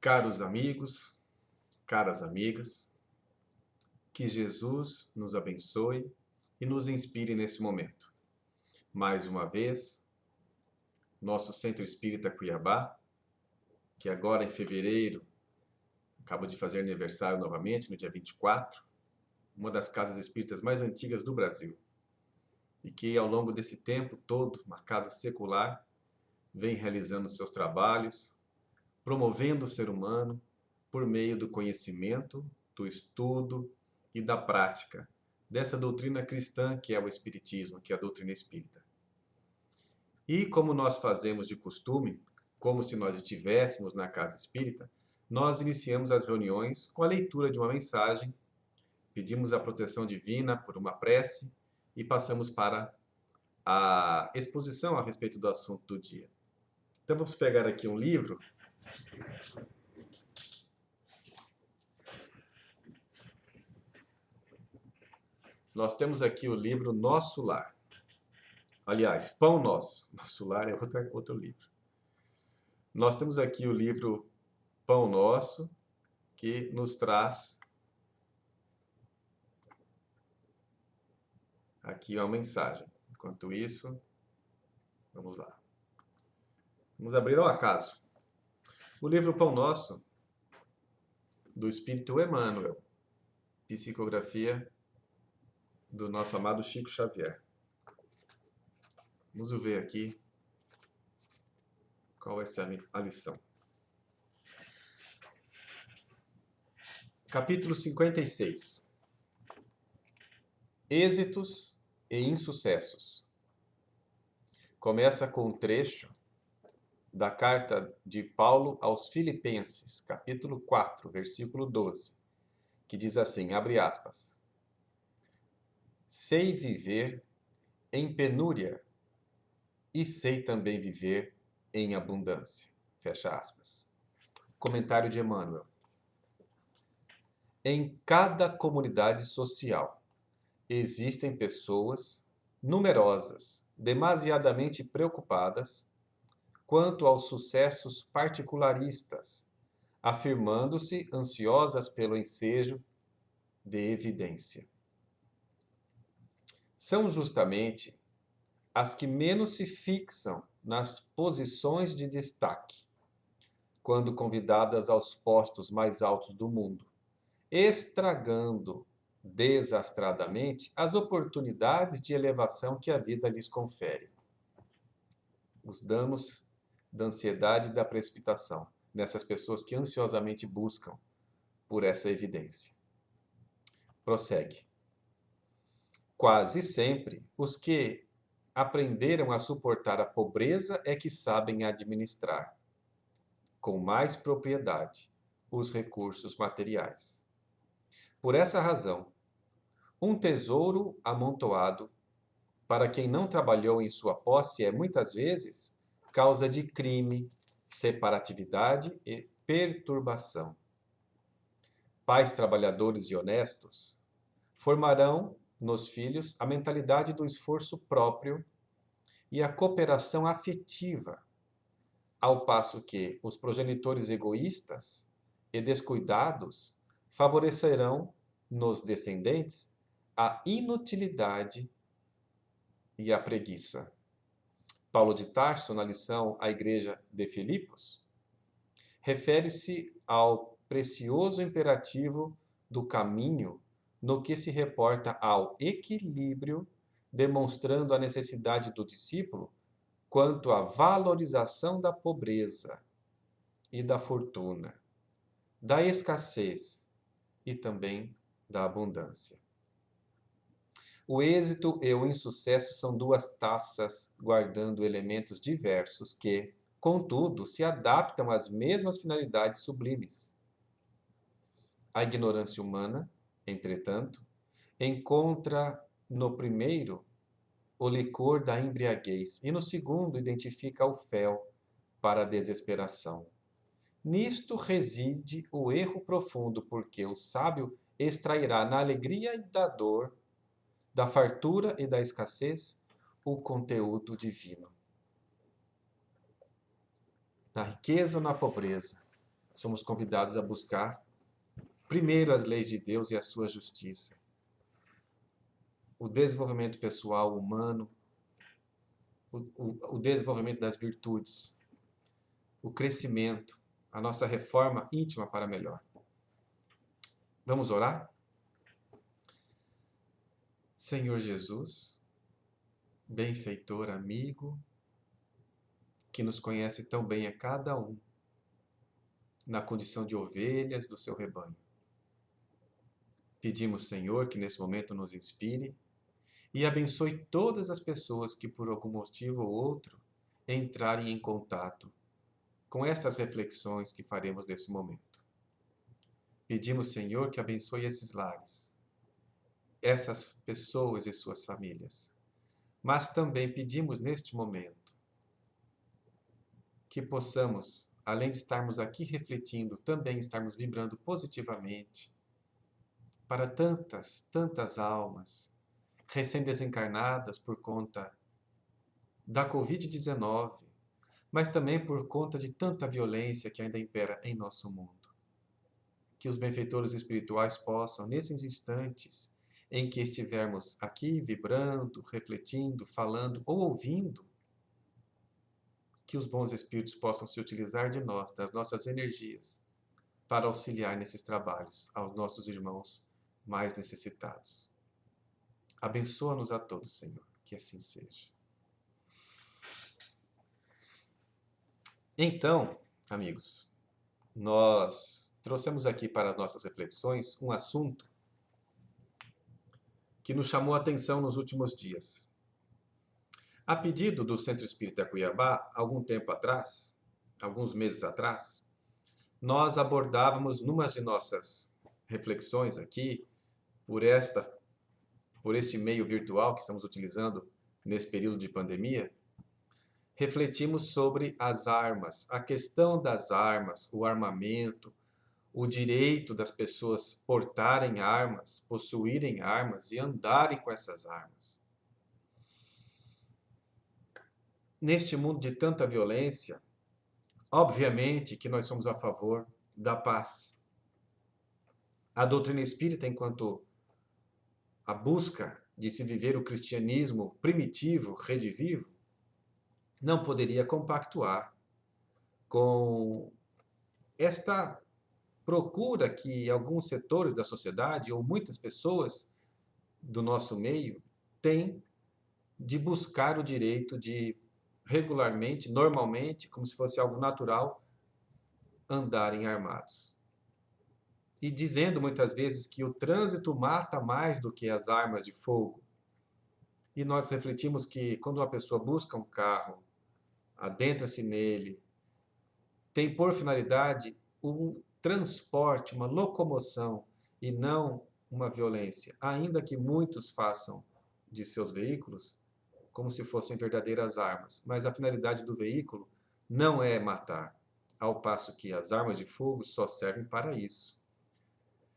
Caros amigos, caras amigas, que Jesus nos abençoe e nos inspire nesse momento. Mais uma vez, nosso Centro Espírita Cuiabá, que agora em fevereiro acaba de fazer aniversário novamente, no dia 24, uma das casas espíritas mais antigas do Brasil, e que ao longo desse tempo todo, uma casa secular, vem realizando seus trabalhos, promovendo o ser humano por meio do conhecimento, do estudo e da prática dessa doutrina cristã que é o Espiritismo, que é a doutrina espírita. E como nós fazemos de costume, como se nós estivéssemos na casa espírita, nós iniciamos as reuniões com a leitura de uma mensagem, pedimos a proteção divina por uma prece e passamos para a exposição a respeito do assunto do dia. Então vamos pegar aqui um livro. Nós temos aqui o livro Nosso Lar. Aliás, Pão Nosso. Nosso Lar é outro livro. Nós temos aqui o livro Pão Nosso, que nos traz aqui uma mensagem. Enquanto isso, vamos lá. Vamos abrir ao acaso. O livro Pão Nosso, do Espírito Emmanuel, psicografia do nosso amado Chico Xavier. Vamos ver aqui qual vai ser a lição. Capítulo 56. Êxitos e insucessos. Começa com um trecho da carta de Paulo aos Filipenses, capítulo 4, versículo 12, que diz assim, abre aspas, sei viver em penúria e sei também viver em abundância. Fecha aspas. Comentário de Emmanuel. Em cada comunidade social existem pessoas numerosas, demasiadamente preocupadas quanto aos sucessos particularistas, afirmando-se ansiosas pelo ensejo de evidência. São justamente as que menos se fixam nas posições de destaque, quando convidadas aos postos mais altos do mundo, estragando desastradamente as oportunidades de elevação que a vida lhes confere. Os danos da ansiedade e da precipitação nessas pessoas que ansiosamente buscam por essa evidência. Prossegue. Quase sempre, os que aprenderam a suportar a pobreza é que sabem administrar, com mais propriedade, os recursos materiais. Por essa razão, um tesouro amontoado, para quem não trabalhou em sua posse, é muitas vezes causa de crime, separatividade e perturbação. Pais trabalhadores e honestos formarão nos filhos a mentalidade do esforço próprio e a cooperação afetiva, ao passo que os progenitores egoístas e descuidados favorecerão nos descendentes a inutilidade e a preguiça. Paulo de Tarso, na lição à Igreja de Filipos, refere-se ao precioso imperativo do caminho no que se reporta ao equilíbrio, demonstrando a necessidade do discípulo quanto à valorização da pobreza e da fortuna, da escassez e também da abundância. O êxito e o insucesso são duas taças guardando elementos diversos que, contudo, se adaptam às mesmas finalidades sublimes. A ignorância humana, entretanto, encontra no primeiro o licor da embriaguez e no segundo identifica o fel para a desesperação. Nisto reside o erro profundo, porque o sábio extrairá na alegria e da dor, da fartura e da escassez, o conteúdo divino. Na riqueza ou na pobreza, somos convidados a buscar primeiro as leis de Deus e a sua justiça, o desenvolvimento pessoal, humano, o desenvolvimento das virtudes, o crescimento, a nossa reforma íntima para melhor. Vamos orar? Senhor Jesus, benfeitor, amigo, que nos conhece tão bem a cada um, na condição de ovelhas do seu rebanho. Pedimos, Senhor, que nesse momento nos inspire e abençoe todas as pessoas que, por algum motivo ou outro, entrarem em contato com estas reflexões que faremos nesse momento. Pedimos, Senhor, que abençoe esses lares, essas pessoas e suas famílias. Mas também pedimos neste momento que possamos, além de estarmos aqui refletindo, também estarmos vibrando positivamente para tantas almas recém-desencarnadas por conta da Covid-19, mas também por conta de tanta violência que ainda impera em nosso mundo. Que os benfeitores espirituais possam, nesses instantes em que estivermos aqui vibrando, refletindo, falando ou ouvindo, que os bons espíritos possam se utilizar de nós, das nossas energias, para auxiliar nesses trabalhos aos nossos irmãos mais necessitados. Abençoa-nos a todos, Senhor, que assim seja. Então, amigos, nós trouxemos aqui para as nossas reflexões um assunto que nos chamou a atenção nos últimos dias. A pedido do Centro Espírita Cuiabá, algum tempo atrás, alguns meses atrás, nós abordávamos numas de nossas reflexões aqui, por este meio virtual que estamos utilizando nesse período de pandemia, refletimos sobre as armas, a questão das armas, o armamento, o direito das pessoas portarem armas, possuírem armas e andarem com essas armas. Neste mundo de tanta violência, obviamente que nós somos a favor da paz. A doutrina espírita, enquanto a busca de se viver o cristianismo primitivo, redivivo, não poderia compactuar com esta procura que alguns setores da sociedade ou muitas pessoas do nosso meio têm de buscar o direito de regularmente, normalmente, como se fosse algo natural, andarem armados. E dizendo muitas vezes que o trânsito mata mais do que as armas de fogo. E nós refletimos que quando uma pessoa busca um carro, adentra-se nele, tem por finalidade um transporte, uma locomoção e não uma violência, ainda que muitos façam de seus veículos como se fossem verdadeiras armas, mas a finalidade do veículo não é matar, ao passo que as armas de fogo só servem para isso.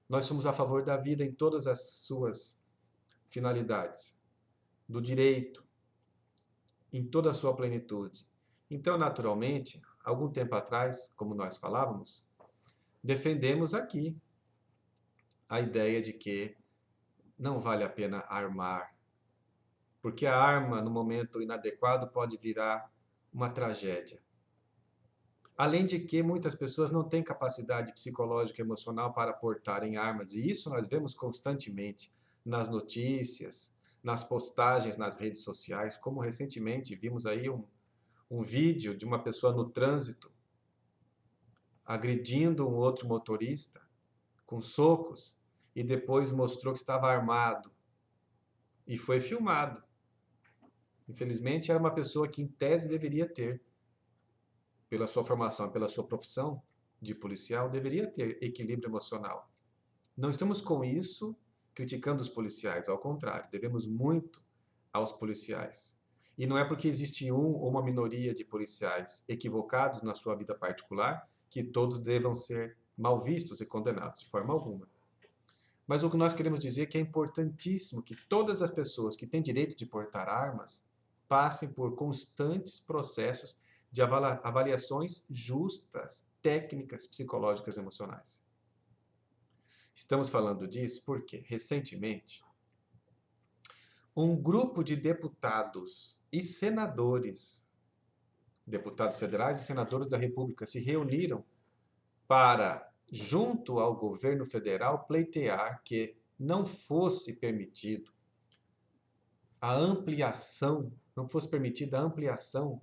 Nós somos a favor da vida em todas as suas finalidades, do direito, em toda a sua plenitude. Então, naturalmente, algum tempo atrás, como nós falávamos, defendemos aqui a ideia de que não vale a pena armar, porque a arma, no momento inadequado, pode virar uma tragédia. Além de que muitas pessoas não têm capacidade psicológica e emocional para portarem armas, e isso nós vemos constantemente nas notícias, nas postagens nas redes sociais, como recentemente vimos aí um vídeo de uma pessoa no trânsito agredindo um outro motorista com socos e depois mostrou que estava armado e foi filmado. Infelizmente, era uma pessoa que, em tese, deveria ter, pela sua formação, pela sua profissão de policial, deveria ter equilíbrio emocional. Não estamos com isso criticando os policiais, ao contrário, devemos muito aos policiais. E não é porque existe um ou uma minoria de policiais equivocados na sua vida particular que todos devam ser mal vistos e condenados, de forma alguma. Mas o que nós queremos dizer é que é importantíssimo que todas as pessoas que têm direito de portar armas passem por constantes processos de avaliações justas, técnicas psicológicas e emocionais. Estamos falando disso porque, recentemente, um grupo de deputados e senadores, deputados federais e senadores da República, se reuniram para, junto ao governo federal, pleitear que não fosse permitido a ampliação, não fosse permitida a ampliação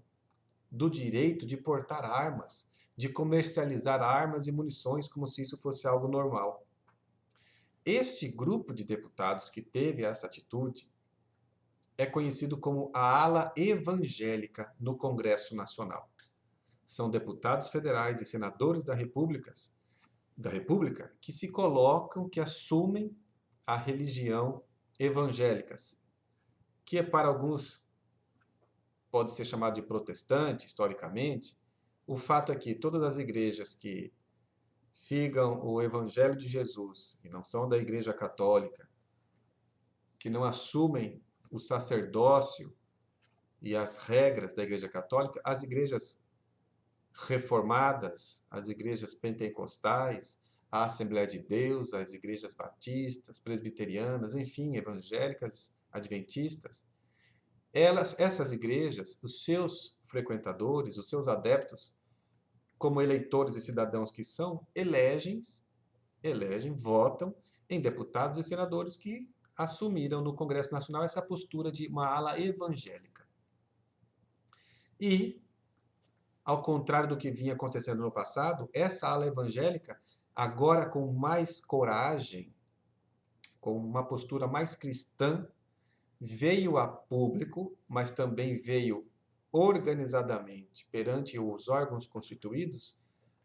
do direito de portar armas, de comercializar armas e munições como se isso fosse algo normal. Este grupo de deputados que teve essa atitude é conhecido como a ala evangélica no Congresso Nacional. São deputados federais e senadores da República que se colocam, que assumem a religião evangélica, que para alguns pode ser chamado de protestante, historicamente. O fato é que todas as igrejas que sigam o Evangelho de Jesus, e não são da Igreja Católica, que não assumem o sacerdócio e as regras da Igreja Católica, as igrejas reformadas, as igrejas pentecostais, a Assembleia de Deus, as igrejas batistas, presbiterianas, enfim, evangélicas, adventistas, essas igrejas, os seus frequentadores, os seus adeptos, como eleitores e cidadãos que são, elegem, votam em deputados e senadores que assumiram no Congresso Nacional essa postura de uma ala evangélica. E, ao contrário do que vinha acontecendo no passado, essa ala evangélica, agora com mais coragem, com uma postura mais cristã, veio a público, mas também veio organizadamente perante os órgãos constituídos,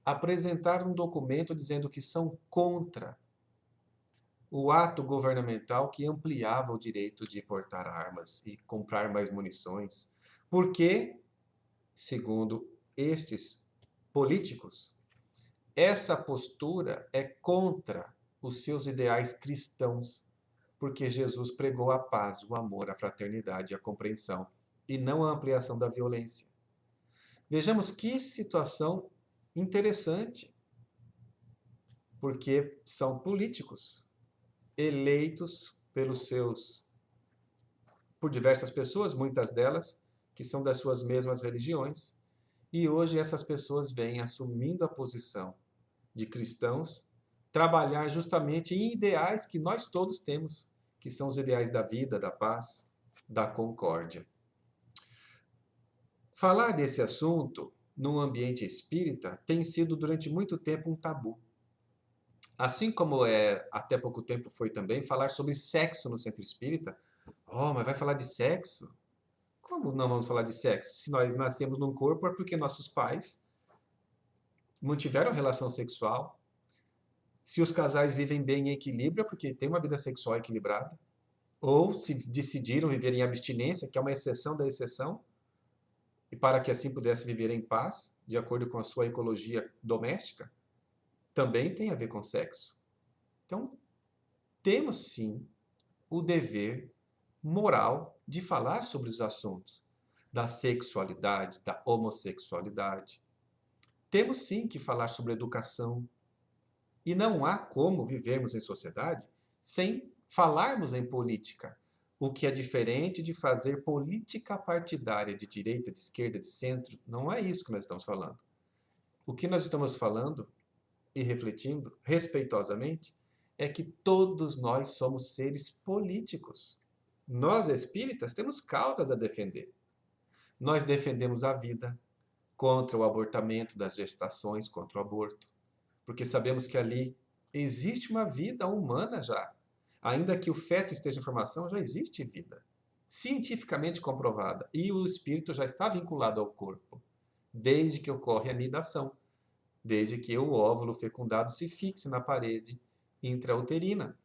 apresentar um documento dizendo que são contra o ato governamental que ampliava o direito de portar armas e comprar mais munições, porque, segundo estes políticos, essa postura é contra os seus ideais cristãos, porque Jesus pregou a paz, o amor, a fraternidade e a compreensão, e não a ampliação da violência. Vejamos que situação interessante, porque são políticos eleitos por diversas pessoas, muitas delas que são das suas mesmas religiões, e hoje essas pessoas vêm assumindo a posição de cristãos, trabalhar justamente em ideais que nós todos temos, que são os ideais da vida, da paz, da concórdia. Falar desse assunto num ambiente espírita tem sido durante muito tempo um tabu. Assim como até pouco tempo foi também falar sobre sexo no centro espírita. Oh, mas vai falar de sexo? Como não vamos falar de sexo? Se nós nascemos num corpo é porque nossos pais mantiveram relação sexual. Se os casais vivem bem em equilíbrio é porque têm uma vida sexual equilibrada. Ou se decidiram viver em abstinência, que é uma exceção da exceção, e para que assim pudesse viver em paz, de acordo com a sua ecologia doméstica, também tem a ver com sexo. Então, temos sim o dever moral de falar sobre os assuntos da sexualidade, da homossexualidade. Temos sim que falar sobre educação. E não há como vivermos em sociedade sem falarmos em política, o que é diferente de fazer política partidária de direita, de esquerda, de centro. Não é isso que nós estamos falando. O que nós estamos falando e refletindo respeitosamente é que todos nós somos seres políticos. Nós, espíritas, temos causas a defender. Nós defendemos a vida contra o abortamento das gestações, contra o aborto, porque sabemos que ali existe uma vida humana já. Ainda que o feto esteja em formação, já existe vida, cientificamente comprovada, e o espírito já está vinculado ao corpo, desde que ocorre a nidação, desde que o óvulo fecundado se fixe na parede intrauterina.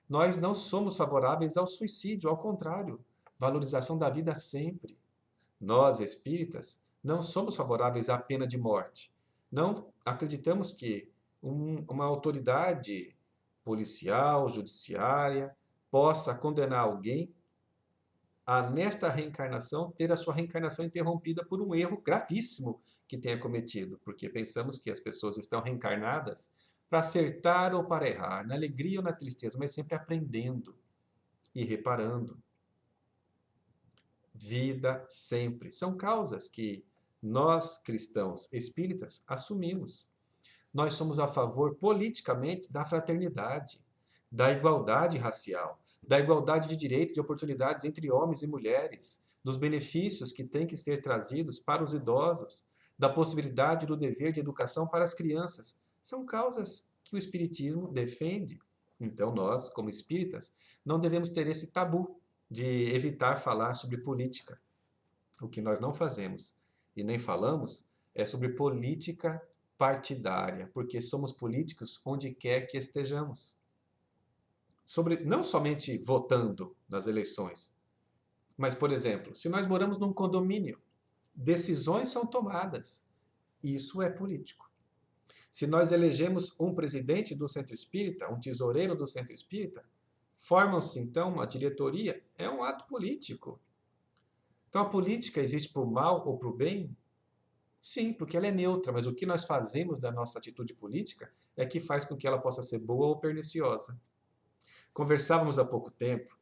Nós não somos favoráveis ao suicídio, ao contrário, valorização da vida sempre. Nós, espíritas, não somos favoráveis à pena de morte. Não acreditamos que uma autoridade policial, judiciária, possa condenar alguém a, nesta reencarnação, ter a sua reencarnação interrompida por um erro gravíssimo que tenha cometido, porque pensamos que as pessoas estão reencarnadas para acertar ou para errar, na alegria ou na tristeza, mas sempre aprendendo e reparando. Vida sempre. São causas que nós, cristãos espíritas, assumimos. Nós somos a favor, politicamente, da fraternidade, da igualdade racial, da igualdade de direitos e de oportunidades entre homens e mulheres, dos benefícios que têm que ser trazidos para os idosos, da possibilidade do dever de educação para as crianças. São causas que o Espiritismo defende. Então, nós, como espíritas, não devemos ter esse tabu de evitar falar sobre política. O que nós não fazemos e nem falamos é sobre política partidária, porque somos políticos onde quer que estejamos. Sobre, não somente votando nas eleições, mas, por exemplo, se nós moramos num condomínio, decisões são tomadas. Isso é político. Se nós elegemos um presidente do Centro Espírita, um tesoureiro do Centro Espírita, formam-se então uma diretoria, é um ato político. Então a política existe para o mal ou para o bem? Sim, porque ela é neutra, mas o que nós fazemos da nossa atitude política é que faz com que ela possa ser boa ou perniciosa. Conversávamos há pouco tempo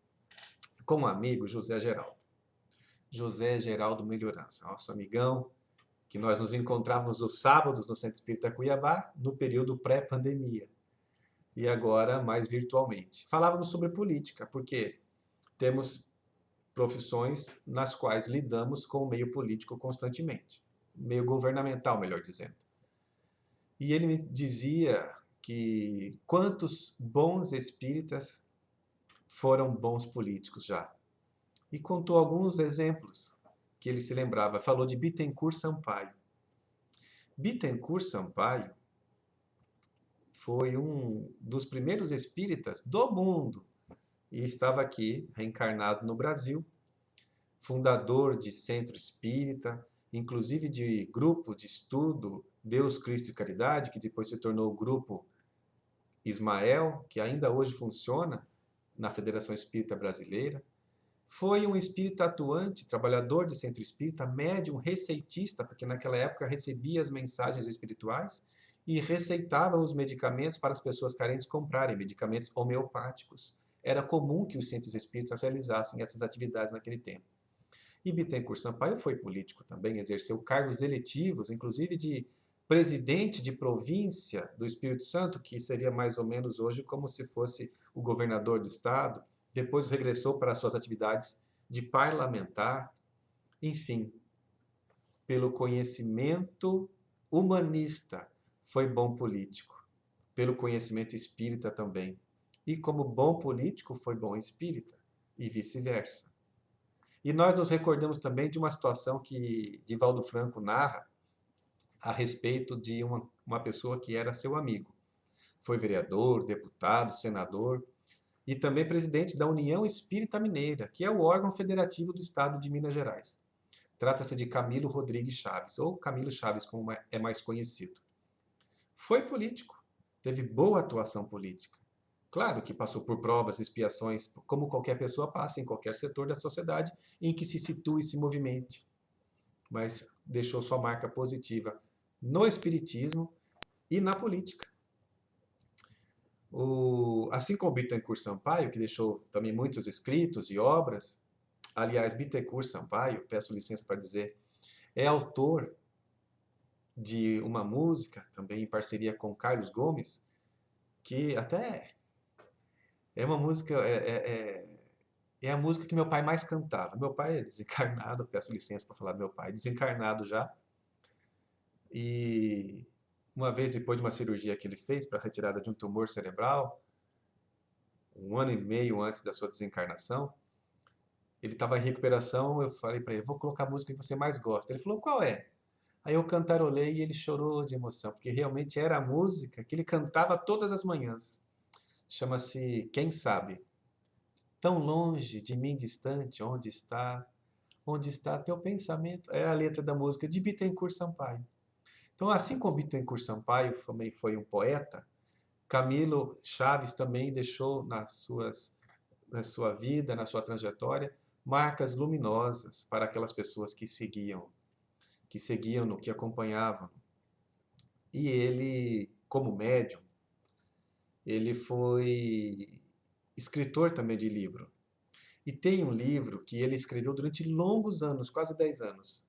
com um amigo, José Geraldo. José Geraldo Melhorança, nosso amigão, que nós nos encontrávamos os sábados no Centro Espírita Cuiabá, no período pré-pandemia. E agora mais virtualmente. Falávamos sobre política, porque temos profissões nas quais lidamos com o meio político constantemente. Meio governamental, melhor dizendo. E ele me dizia que quantos bons espíritas foram bons políticos já. E contou alguns exemplos que ele se lembrava. Falou de Bittencourt Sampaio. Bittencourt Sampaio foi um dos primeiros espíritas do mundo e estava aqui, reencarnado no Brasil, fundador de centro espírita, inclusive de grupo de estudo Deus, Cristo e Caridade, que depois se tornou o grupo Ismael, que ainda hoje funciona na Federação Espírita Brasileira. Foi um espírita atuante, trabalhador de centro espírita, médium, receitista, porque naquela época recebia as mensagens espirituais e receitava os medicamentos para as pessoas carentes comprarem, medicamentos homeopáticos. Era comum que os centros espíritas realizassem essas atividades naquele tempo. E Bittencourt Sampaio foi político também, exerceu cargos eletivos, inclusive de presidente de província do Espírito Santo, que seria mais ou menos hoje como se fosse o governador do estado. Depois regressou para suas atividades de parlamentar. Enfim, pelo conhecimento humanista, foi bom político. Pelo conhecimento espírita também. E como bom político, foi bom espírita. E vice-versa. E nós nos recordamos também de uma situação que Divaldo Franco narra a respeito de uma pessoa que era seu amigo. Foi vereador, deputado, senador e também presidente da União Espírita Mineira, que é o órgão federativo do estado de Minas Gerais. Trata-se de Camilo Rodrigues Chaves, ou Camilo Chaves, como é mais conhecido. Foi político, teve boa atuação política. Claro que passou por provas, expiações, como qualquer pessoa passa em qualquer setor da sociedade em que se situe e se movimente. Mas deixou sua marca positiva no espiritismo e na política. Assim como Bittencourt Sampaio, que deixou também muitos escritos e obras, aliás, Bittencourt Sampaio, peço licença para dizer, é autor de uma música, também em parceria com Carlos Gomes, que até é uma música, é a música que meu pai mais cantava. Meu pai é desencarnado, peço licença para falar do meu pai, desencarnado já. E uma vez depois de uma cirurgia que ele fez para a retirada de um tumor cerebral, 1 ano e meio antes da sua desencarnação, ele estava em recuperação, eu falei para ele, vou colocar a música que você mais gosta. Ele falou, qual é? Aí eu cantarolei e ele chorou de emoção, porque realmente era a música que ele cantava todas as manhãs. Chama-se Quem Sabe. Tão longe de mim distante, onde está? Onde está teu pensamento? É a letra da música de Bittencourt Sampaio. Então, assim como Bittencourt Sampaio também foi um poeta, Camilo Chaves também deixou na sua vida, na sua trajetória, marcas luminosas para aquelas pessoas que seguiam-no, que acompanhavam. E ele, como médium, ele foi escritor também de livro. E tem um livro que ele escreveu durante longos anos, quase 10 anos,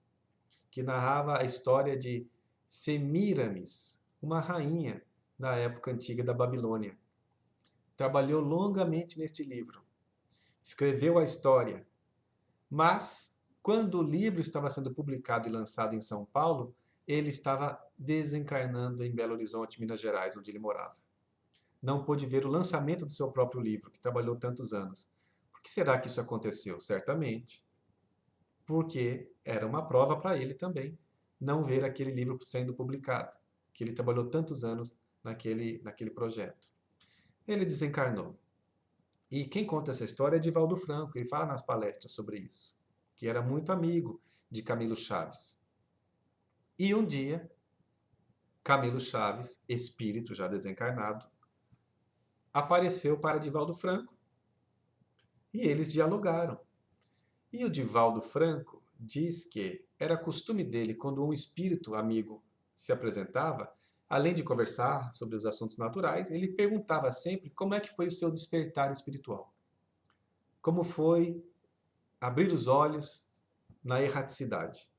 que narrava a história de Semíramis, uma rainha da época antiga da Babilônia. Trabalhou longamente neste livro, escreveu a história, mas quando o livro estava sendo publicado e lançado em São Paulo, ele estava desencarnando em Belo Horizonte, Minas Gerais, onde ele morava. Não pôde ver o lançamento do seu próprio livro, que trabalhou tantos anos. Por que será que isso aconteceu? Certamente porque era uma prova para ele também não ver aquele livro sendo publicado, que ele trabalhou tantos anos naquele projeto. Ele desencarnou. E quem conta essa história é Divaldo Franco, ele fala nas palestras sobre isso, que era muito amigo de Camilo Chaves. E um dia, Camilo Chaves, espírito já desencarnado, apareceu para Divaldo Franco e eles dialogaram. E o Divaldo Franco diz que era costume dele, quando um espírito amigo se apresentava, além de conversar sobre os assuntos naturais, ele perguntava sempre como é que foi o seu despertar espiritual. Como foi abrir os olhos na erraticidade.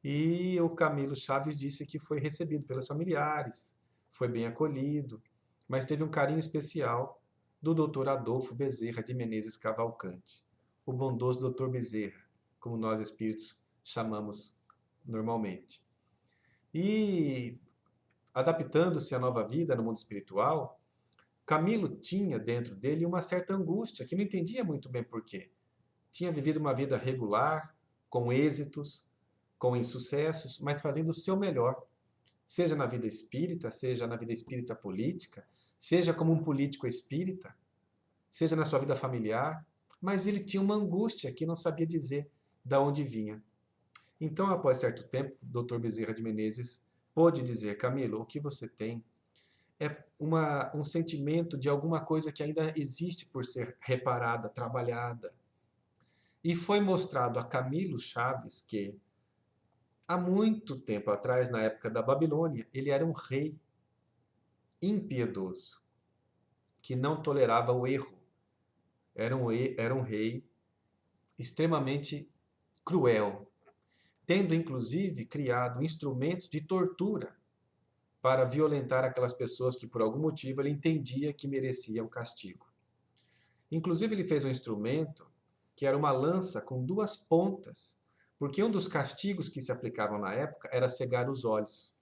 E o Camilo Chaves disse que foi recebido pelos familiares, foi bem acolhido, mas teve um carinho especial do Dr. Adolfo Bezerra de Menezes Cavalcante, o bondoso Dr. Bezerra, como nós espíritos chamamos normalmente. E, adaptando-se à nova vida no mundo espiritual, Camilo tinha dentro dele uma certa angústia, que não entendia muito bem por quê. Tinha vivido uma vida regular, com êxitos, com insucessos, mas fazendo o seu melhor, seja na vida espírita, seja na vida espírita política, seja como um político espírita, seja na sua vida familiar, mas ele tinha uma angústia que não sabia dizer de onde vinha. Então, após certo tempo, o Dr. Bezerra de Menezes pôde dizer: Camilo, o que você tem é um sentimento de alguma coisa que ainda existe por ser reparada, trabalhada. E foi mostrado a Camilo Chaves que, há muito tempo atrás, na época da Babilônia, ele era um rei impiedoso, que não tolerava o erro. Era um rei extremamente cruel, tendo inclusive criado instrumentos de tortura para violentar aquelas pessoas que por algum motivo ele entendia que mereciam castigo. Inclusive ele fez um instrumento que era uma lança com duas pontas, porque um dos castigos que se aplicavam na época era cegar os olhos.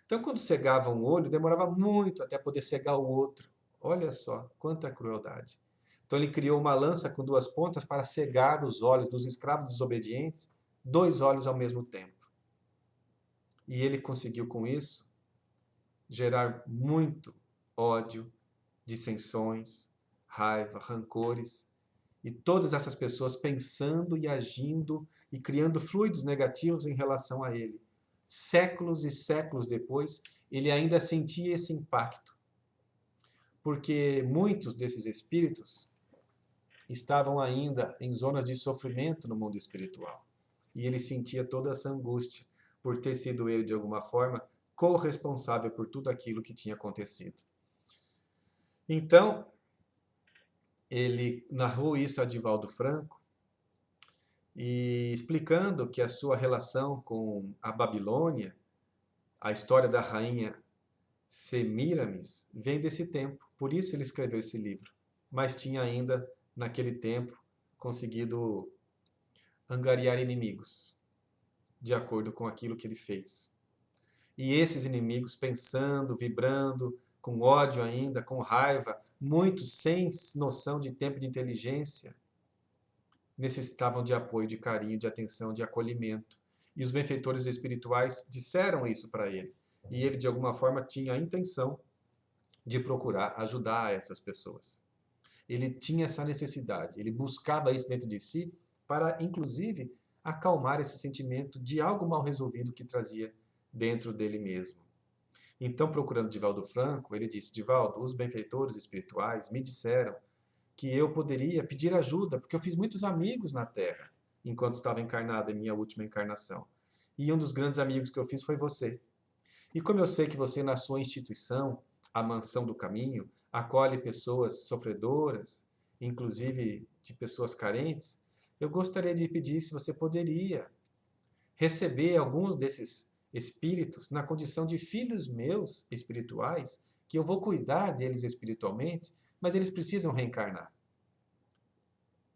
Então, quando cegava um olho, demorava muito até poder cegar o outro. Olha só, quanta crueldade. Então, ele criou uma lança com duas pontas para cegar os olhos dos escravos desobedientes, dois olhos ao mesmo tempo. E ele conseguiu, com isso, gerar muito ódio, dissensões, raiva, rancores, e todas essas pessoas pensando e agindo e criando fluidos negativos em relação a ele. Séculos e séculos depois, ele ainda sentia esse impacto, porque muitos desses espíritos estavam ainda em zonas de sofrimento no mundo espiritual. E ele sentia toda essa angústia por ter sido ele, de alguma forma, corresponsável por tudo aquilo que tinha acontecido. Então, ele narrou isso a Divaldo Franco, e explicando que a sua relação com a Babilônia, a história da rainha Semíramis, vem desse tempo. Por isso ele escreveu esse livro. Mas tinha ainda, naquele tempo, conseguido angariar inimigos, de acordo com aquilo que ele fez. E esses inimigos, pensando, vibrando, com ódio ainda, com raiva, muitos sem noção de tempo e de inteligência, necessitavam de apoio, de carinho, de atenção, de acolhimento. E os benfeitores espirituais disseram isso para ele. E ele, de alguma forma, tinha a intenção de procurar ajudar essas pessoas. Ele tinha essa necessidade, ele buscava isso dentro de si para, inclusive, acalmar esse sentimento de algo mal resolvido que trazia dentro dele mesmo. Então, procurando Divaldo Franco, ele disse: Divaldo, os benfeitores espirituais me disseram que eu poderia pedir ajuda, porque eu fiz muitos amigos na Terra enquanto estava encarnado em minha última encarnação. E um dos grandes amigos que eu fiz foi você. E como eu sei que você, na sua instituição, a Mansão do Caminho, acolhe pessoas sofredoras, inclusive de pessoas carentes, eu gostaria de pedir se você poderia receber alguns desses espíritos na condição de filhos meus espirituais, que eu vou cuidar deles espiritualmente, mas eles precisam reencarnar.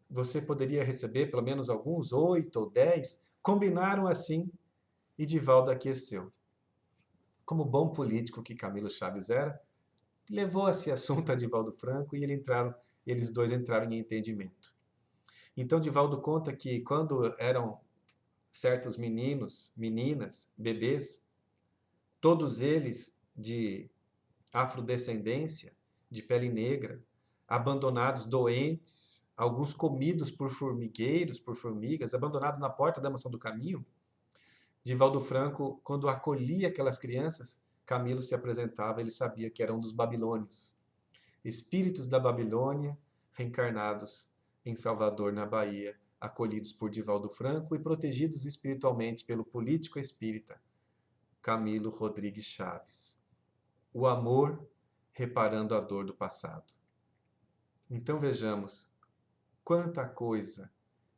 Você poderia receber pelo menos alguns, 8 ou 10, combinaram assim, e Divaldo aqueceu. Como bom político que Camilo Chaves era, levou esse assunto a Divaldo Franco e eles dois entraram em entendimento. Então Divaldo conta que quando eram certos meninos, meninas, bebês, todos eles de afrodescendência, de pele negra, abandonados, doentes, alguns comidos por formigueiros, por formigas, abandonados na porta da Mansão do Caminho. Divaldo Franco, quando acolhia aquelas crianças, Camilo se apresentava, ele sabia que era um dos babilônios, espíritos da Babilônia reencarnados em Salvador, na Bahia, acolhidos por Divaldo Franco e protegidos espiritualmente pelo político espírita Camilo Rodrigues Chaves. O amor reparando a dor do passado. Então vejamos quanta coisa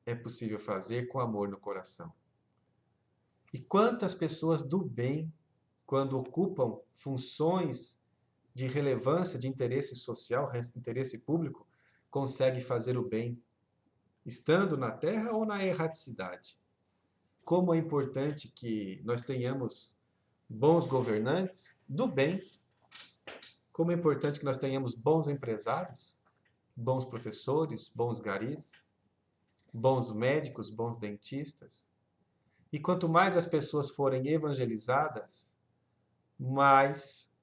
é possível fazer com amor no coração. E quantas pessoas do bem, quando ocupam funções de relevância, de interesse social, interesse público, conseguem fazer o bem, estando na terra ou na erraticidade. Como é importante que nós tenhamos bons governantes do bem, como é importante que nós tenhamos bons empresários, bons professores, bons garis, bons médicos, bons dentistas. E quanto mais as pessoas forem evangelizadas, mais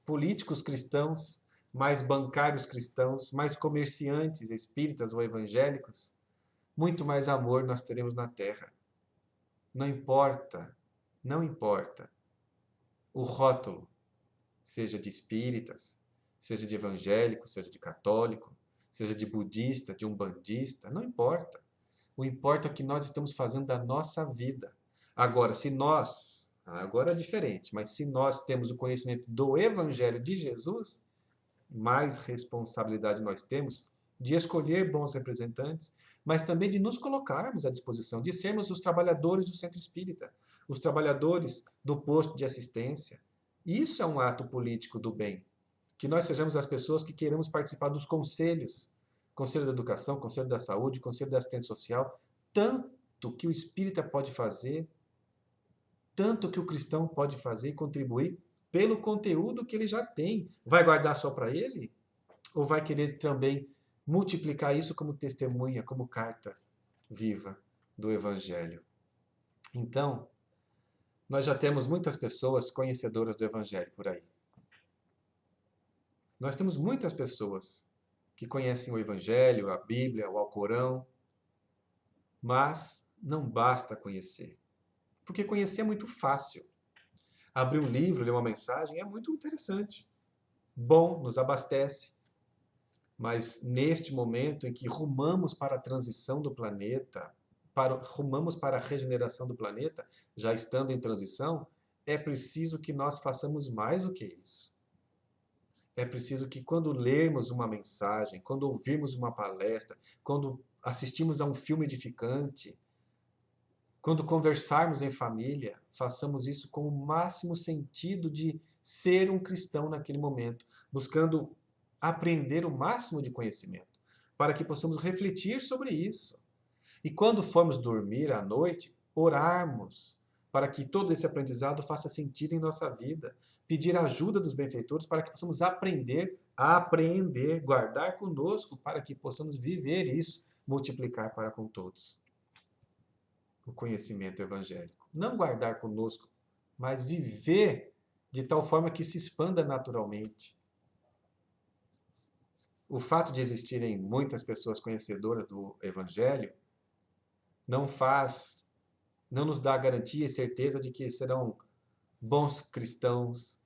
políticos cristãos, mais bancários cristãos, mais comerciantes espíritas ou evangélicos, muito mais amor nós teremos na terra. Não importa, não importa o rótulo, seja de espíritas, seja de evangélico, seja de católico, seja de budista, de umbandista, não importa. O importa é o que nós estamos fazendo da nossa vida. Agora, se nós, agora é diferente, mas se nós temos o conhecimento do Evangelho de Jesus, mais responsabilidade nós temos de escolher bons representantes, mas também de nos colocarmos à disposição, de sermos os trabalhadores do centro espírita, os trabalhadores do posto de assistência. Isso é um ato político do bem. Que nós sejamos as pessoas que queremos participar dos conselhos, Conselho da Educação, Conselho da Saúde, Conselho da Assistência Social, tanto que o espírita pode fazer, tanto que o cristão pode fazer e contribuir pelo conteúdo que ele já tem. Vai guardar só para ele? Ou vai querer também multiplicar isso como testemunha, como carta viva do Evangelho? Então, nós já temos muitas pessoas conhecedoras do Evangelho por aí. Nós temos muitas pessoas que conhecem o Evangelho, a Bíblia, o Alcorão, mas não basta conhecer. Porque conhecer é muito fácil. Abrir um livro, ler uma mensagem é muito interessante. Bom, nos abastece. Mas neste momento em que rumamos para a transição do planeta, rumamos para a regeneração do planeta, já estando em transição, é preciso que nós façamos mais do que isso. É preciso que quando lermos uma mensagem, quando ouvirmos uma palestra, quando assistimos a um filme edificante, quando conversarmos em família, façamos isso com o máximo sentido de ser um cristão naquele momento, buscando aprender o máximo de conhecimento, para que possamos refletir sobre isso. E quando formos dormir à noite, orarmos, para que todo esse aprendizado faça sentido em nossa vida. Pedir a ajuda dos benfeitores para que possamos aprender a apreender, guardar conosco, para que possamos viver isso, multiplicar para com todos o conhecimento evangélico. Não guardar conosco, mas viver de tal forma que se expanda naturalmente. O fato de existirem muitas pessoas conhecedoras do Evangelho não nos dá garantia e certeza de que serão bons cristãos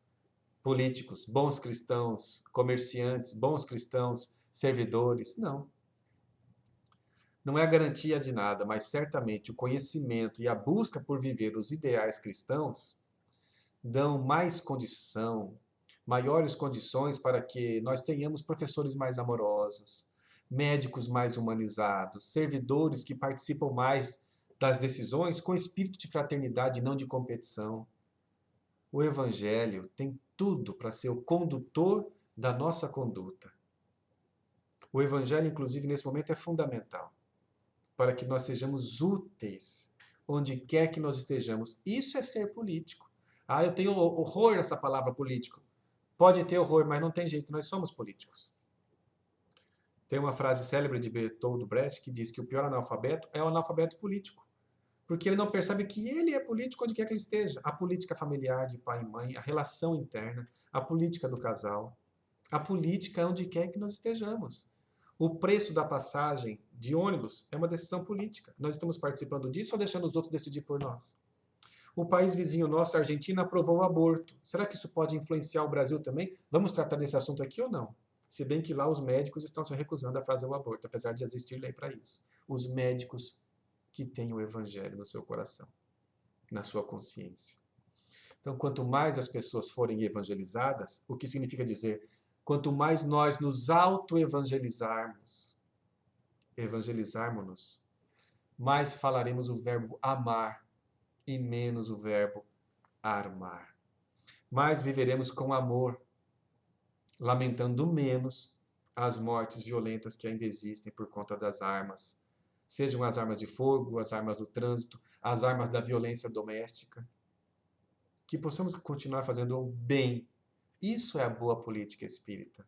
políticos, bons cristãos comerciantes, bons cristãos servidores. Não. Não é a garantia de nada, mas certamente o conhecimento e a busca por viver os ideais cristãos dão mais condição, maiores condições para que nós tenhamos professores mais amorosos, médicos mais humanizados, servidores que participam mais das decisões com espírito de fraternidade e não de competição. O Evangelho tem tudo para ser o condutor da nossa conduta. O Evangelho, inclusive, nesse momento é fundamental para que nós sejamos úteis onde quer que nós estejamos. Isso é ser político. Ah, eu tenho horror nessa palavra político. Pode ter horror, mas não tem jeito, nós somos políticos. Tem uma frase célebre de Bertold Brecht que diz que o pior analfabeto é o analfabeto político. Porque ele não percebe que ele é político onde quer que ele esteja. A política familiar de pai e mãe, a relação interna, a política do casal. A política é onde quer que nós estejamos. O preço da passagem de ônibus é uma decisão política. Nós estamos participando disso ou deixando os outros decidir por nós? O país vizinho nosso, a Argentina, aprovou o aborto. Será que isso pode influenciar o Brasil também? Vamos tratar desse assunto aqui ou não? Se bem que lá os médicos estão se recusando a fazer o aborto, apesar de existir lei para isso. Os médicos que têm o evangelho no seu coração, na sua consciência. Então, quanto mais as pessoas forem evangelizadas, o que significa dizer, quanto mais nós nos auto-evangelizarmos, evangelizarmos-nos, mais falaremos o verbo amar e menos o verbo armar. Mais viveremos com amor, lamentando menos as mortes violentas que ainda existem por conta das armas, sejam as armas de fogo, as armas do trânsito, as armas da violência doméstica. Que possamos continuar fazendo o bem. Isso é a boa política espírita.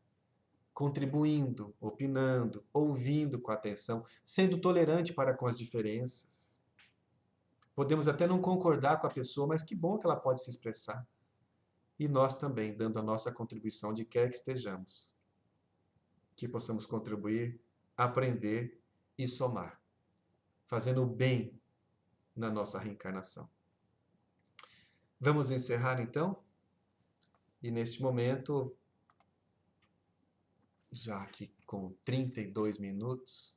Contribuindo, opinando, ouvindo com atenção, sendo tolerante para com as diferenças. Podemos até não concordar com a pessoa, mas que bom que ela pode se expressar. E nós também, dando a nossa contribuição onde quer que estejamos. Que possamos contribuir, aprender e somar. Fazendo o bem na nossa reencarnação. Vamos encerrar então? E neste momento, já aqui com 32 minutos,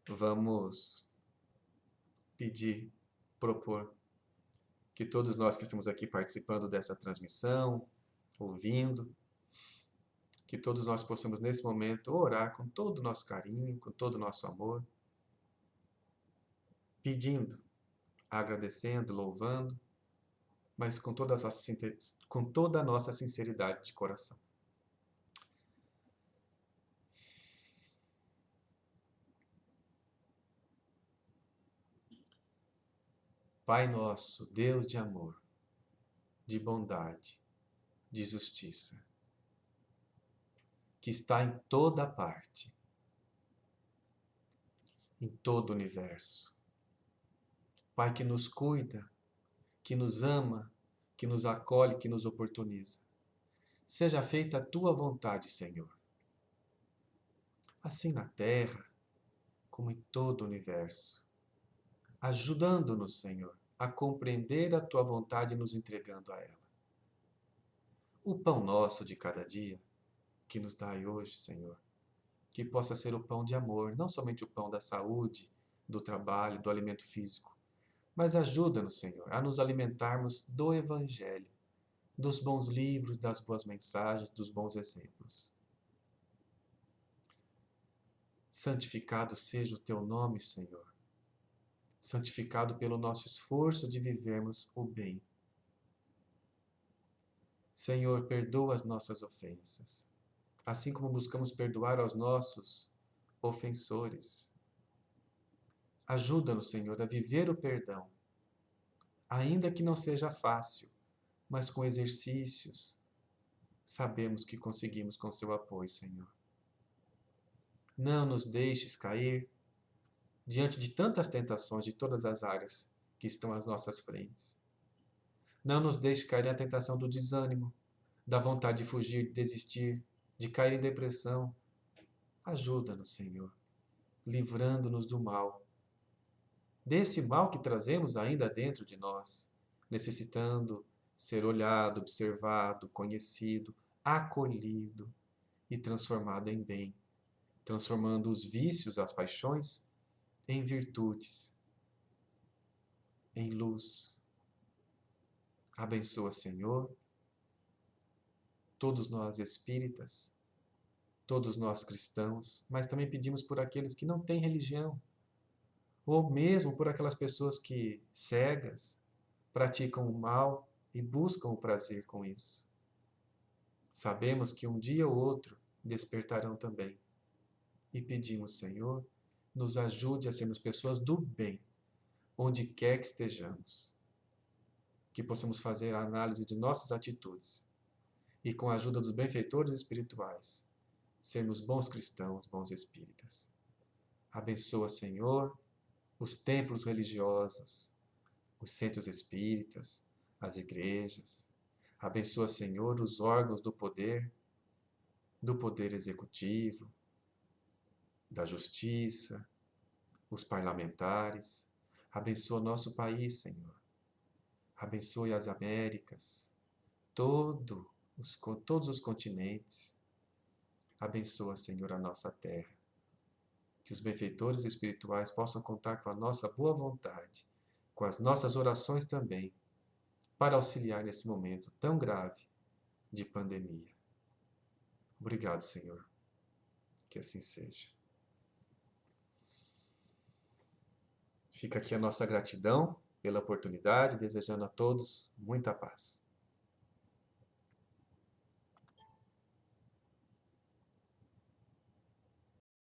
vamos pedir, propor que todos nós que estamos aqui participando dessa transmissão, ouvindo, que todos nós possamos nesse momento orar com todo o nosso carinho, com todo o nosso amor, pedindo, agradecendo, louvando, mas com toda a nossa sinceridade de coração. Pai nosso, Deus de amor, de bondade, de justiça, que está em toda parte, em todo o universo. Pai que nos cuida, que nos ama, que nos acolhe, que nos oportuniza. Seja feita a tua vontade, Senhor. Assim na terra, como em todo o universo. Ajudando-nos, Senhor, a compreender a tua vontade e nos entregando a ela. O pão nosso de cada dia, que nos dai hoje, Senhor, que possa ser o pão de amor, não somente o pão da saúde, do trabalho, do alimento físico, mas ajuda-nos, Senhor, a nos alimentarmos do Evangelho, dos bons livros, das boas mensagens, dos bons exemplos. Santificado seja o teu nome, Senhor. Santificado pelo nosso esforço de vivermos o bem. Senhor, perdoa as nossas ofensas, assim como buscamos perdoar aos nossos ofensores. Ajuda-nos, Senhor, a viver o perdão, ainda que não seja fácil, mas com exercícios, sabemos que conseguimos com seu apoio, Senhor. Não nos deixes cair diante de tantas tentações de todas as áreas que estão às nossas frentes. Não nos deixe cair na tentação do desânimo, da vontade de fugir, de desistir, de cair em depressão. Ajuda-nos, Senhor, livrando-nos do mal. Desse mal que trazemos ainda dentro de nós, necessitando ser olhado, observado, conhecido, acolhido e transformado em bem transformando os vícios, as paixões, em virtudes, em luz. Abençoa, Senhor, todos nós espíritas, todos nós cristãos, mas também pedimos por aqueles que não têm religião, ou mesmo por aquelas pessoas que, cegas, praticam o mal e buscam o prazer com isso. Sabemos que um dia ou outro despertarão também. E pedimos, Senhor, nos ajude a sermos pessoas do bem, onde quer que estejamos. Que possamos fazer a análise de nossas atitudes e, com a ajuda dos benfeitores espirituais, sermos bons cristãos, bons espíritas. Abençoa, Senhor, os templos religiosos, os centros espíritas, as igrejas. Abençoa, Senhor, os órgãos do poder executivo, da justiça, os parlamentares. Abençoa nosso país, Senhor. Abençoe as Américas, todos os continentes. Abençoa, Senhor, a nossa terra. Que os benfeitores espirituais possam contar com a nossa boa vontade, com as nossas orações também, para auxiliar nesse momento tão grave de pandemia. Obrigado, Senhor. Que assim seja. Fica aqui a nossa gratidão pela oportunidade, desejando a todos muita paz.